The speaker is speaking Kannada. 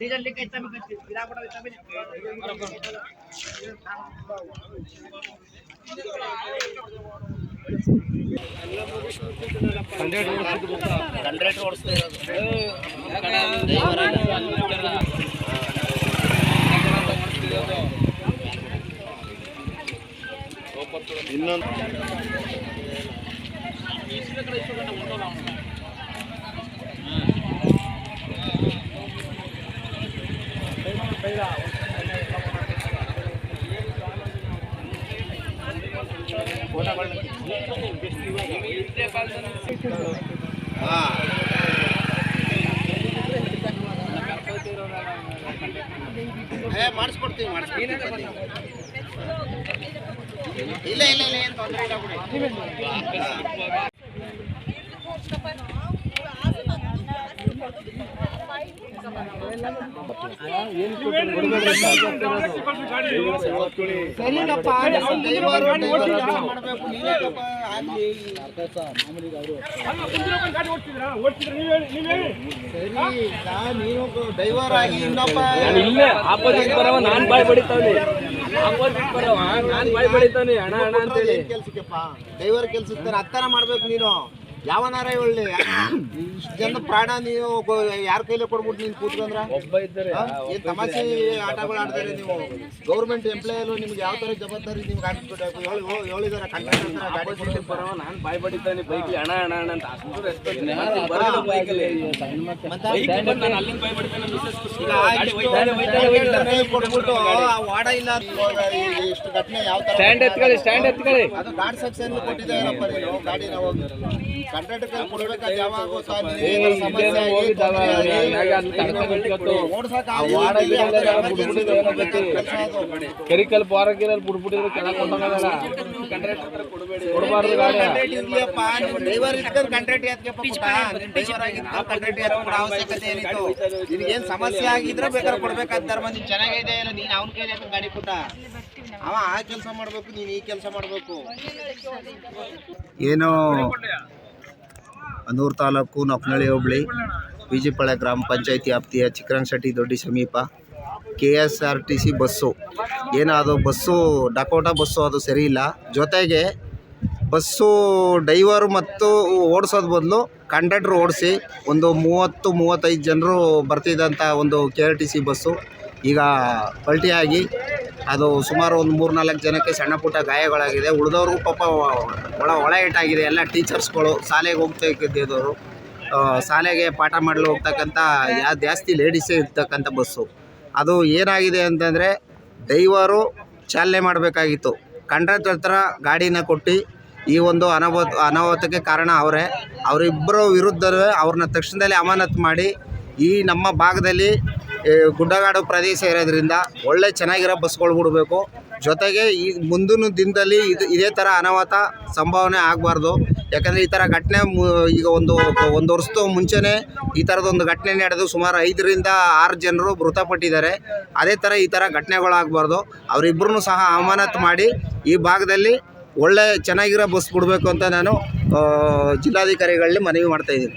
डीजल लेके ಕಂಡ್ರೇಟ್ ಓಡಿಸ್ತಾ ಇನ್ನೊಂದು ಮಾಡಿಸ್ಕೊಡ್ತೀವಿ ಇಲ್ಲ ಇಲ್ಲ ಇಲ್ಲ ಏನು ತೊಂದರೆ ಇಲ್ಲ ನೀವು ಡ್ರೈವರ್ ಆಗಿ ಇನ್ನೊಬ್ಬ ಆಪೋಸಿಟ್ ಬರವ ನಾನ್ ಬಾಯ್ ಬಡಿತಾವ್ನಿ ಆಪೋಸಿಟ್ ಬರವ ನಾನ್ ಬಾಯ್ ಬಡಿತಾವ್ನಿ ಅಣ್ಣ ಅಣ್ಣ ಅಂತ ಹೇಳಿ ಕೆಲಸಕ್ಕೆಪ್ಪ ಡ್ರೈವರ್ ಕೆಲಸಕ್ಕೆ ಹತ್ತರ ಮಾಡ್ಬೇಕು ನೀನು ಯಾವನಾರ ಒಳ್ಳೆ ಇಷ್ಟು ಜನ ಪ್ರಾಣ ನೀವು ಯಾರ ಕೈಲೇ ಕೊಡ್ಬಿಟ್ಟು ನೀನು ಕೂತ್ಕೊಂಡ್ರ ಒಬ್ಬ ಇದ್ದಾರೆ ಏನ್ ತಮಾಷೆ ಆಟಗಳು ಆಡ್ತಾರೆ ನೀವು ಗೌರ್ಮೆಂಟ್ ಎಂಪ್ಲಾಯ್ ನಿಮ್ಗೆ ಯಾವ ತರ ಜವಾಬ್ದಾರಿ ನಿಮ್ಗೆ ಹಾಕ್ಬಿಟ್ಟು ಹೇಳಿದಾರೆ ಕಂಡಕ್ಟರ್ ಗಾಡಿ ಕೊಡ್ತೀನಿ ಬರವ ನಾನು ಬಾಯ್ ಬಡಿತಾನೆ ಬೈಕ್ ಅಣ್ಣ ಅಣ್ಣ ಅಣ್ಣ ಅಂತ ಅಷ್ಟು ರೆಸ್ಪೆಕ್ಟ್ ಬರಲ್ಲ ಬೈಕಲ್ಲಿ ನಾನು ಅಲ್ಲಿಂದ ಬಾಯ್ ಬಡಿತಾನೆ ಕೊಡ್ಬಿಟ್ಟು ವಾಡ ಇಲ್ಲ ಇಷ್ಟು ಘಟನೆ ಯಾವ ತರ ಸ್ಟ್ಯಾಂಡ್ ಎತ್ಕೊಳ್ಳಿ ಅದು ಗಾಡಿ ಸೆಕ್ಷನ್ ಕೊಟ್ಟಿದ್ದಾರಪ್ಪ ನೀನು ಗಾಡಿ ನಾವು ಕಂಡಕ್ಟರ್ ಕೊಡ್ಬೇಕಾದ ಯಾವಾಗ ಕೆರಿಕಲ್ ಪಾರಕಿರಲ್ಲಿ ಬಿಡ್ಬಿಟ್ಟಿದ್ರು ಕೆಳಗೆ ಕೊಡಬಾರ್ದು ಡ್ರೈವರ್ ಇದ್ಕೊಂಡು ಕಂಟ್ರಾಕ್ಟ್ ಅವಶ್ಯಕತೆ ಏನಿತ್ತು ನಿನಗೇನ್ ಸಮಸ್ಯೆ ಆಗಿದ್ರೆ ಬೇಕಾದ್ರೆ ಕೊಡ್ಬೇಕಾದ ನೀನ್ ಚೆನ್ನಾಗಿದೆ ಇಲ್ಲ ನೀನ್ ಅವನ ಕೈಲಿ ಗಾಡಿ ಕೊಟ್ಟ ಅವ ಆ ಕೆಲಸ ಮಾಡ್ಬೇಕು ನೀನ್ ಈ ಕೆಲಸ ಮಾಡ್ಬೇಕು ಏನು ಅನೂರು ತಾಲೂಕು ನಕ್ನಳ್ಳಿ ಹೋಬಳಿ ಬಿಜಿಪಾಳ್ಯ ಗ್ರಾಮ ಪಂಚಾಯತಿ ವ್ಯಾಪ್ತಿಯ ಚಿಕ್ಕರಂಗಶೆಟ್ಟಿ ದೊಡ್ಡಿ ಸಮೀಪ KSRTC ಬಸ್ಸು ಅದು ಬಸ್ಸು ಡಕೋಟಾ ಬಸ್ಸು ಅದು ಸರಿ ಇಲ್ಲ. ಜೊತೆಗೆ ಬಸ್ಸು ಡ್ರೈವರು ಮತ್ತು ಓಡಿಸೋದು ಬದಲು ಕಂಡಕ್ಟ್ರ್ ಓಡಿಸಿ ಒಂದು 30-35 ಜನರು ಬರ್ತಿದ್ದಂಥ ಒಂದು KRTC ಬಸ್ಸು ಈಗ ಪಲ್ಟಿಯಾಗಿ ಅದು ಸುಮಾರು ಒಂದು 3-4 ಜನಕ್ಕೆ ಸಣ್ಣ ಪುಟ್ಟ ಗಾಯಗಳಾಗಿದೆ. ಉಳಿದವ್ರಿಗೂ ಪಾಪ ಒಳ ಏಟಾಗಿದೆ. ಎಲ್ಲ ಟೀಚರ್ಸ್ಗಳು ಶಾಲೆಗೆ ಹೋಗ್ತಾ ಇದ್ದವರು, ಶಾಲೆಗೆ ಪಾಠ ಮಾಡಲು ಹೋಗ್ತಕ್ಕಂಥ ಜಾಸ್ತಿ ಲೇಡೀಸೇ ಇರ್ತಕ್ಕಂಥ ಬಸ್ಸು. ಅದು ಏನಾಗಿದೆ ಅಂತಂದರೆ ಡ್ರೈವರು ಚಾಲನೆ ಮಾಡಬೇಕಾಗಿತ್ತು, ಕಂಡಕ್ಟರ್ ಹತ್ರ ಗಾಡಿನ ಕೊಟ್ಟು ಈ ಒಂದು ಅನಾಹುತಕ್ಕೆ ಕಾರಣ ಅವರಿಬ್ಬರ ವಿರುದ್ಧವೇ ಅವ್ರನ್ನ ತಕ್ಷಣದಲ್ಲಿ ಅಮಾನತು ಮಾಡಿ ಈ ನಮ್ಮ ಭಾಗದಲ್ಲಿ ಗುಡ್ಡಗಾಡು ಪ್ರದೇಶ ಇರೋದ್ರಿಂದ ಒಳ್ಳೆ ಚೆನ್ನಾಗಿರೋ ಬಸ್ಗಳು ಬಿಡಬೇಕು. ಜೊತೆಗೆ ಈ ಮುಂದಿನ ದಿನದಲ್ಲಿ ಇದೇ ಥರ ಅನಾಹುತ ಸಂಭಾವನೆ ಆಗಬಾರ್ದು. ಯಾಕಂದರೆ ಈ ಥರ ಘಟನೆ ಈಗ ಒಂದು ವರ್ಷದ ಮುಂಚೆನೇ ಈ ಥರದೊಂದು ಘಟನೆ ನಡೆದು ಸುಮಾರು 5-6 ಜನರು ಮೃತಪಟ್ಟಿದ್ದಾರೆ. ಅದೇ ಥರ ಈ ಥರ ಘಟನೆಗಳಾಗಬಾರ್ದು. ಅವರಿಬ್ಬರನ್ನು ಸಹ ಅಮಾನತು ಮಾಡಿ ಈ ಭಾಗದಲ್ಲಿ ಒಳ್ಳೆ ಚೆನ್ನಾಗಿರೋ ಬಸ್ ಬಿಡಬೇಕು ಅಂತ ನಾನು ಜಿಲ್ಲಾಧಿಕಾರಿಗಳಲ್ಲಿ ಮನವಿ ಮಾಡ್ತಾಯಿದ್ದೀನಿ.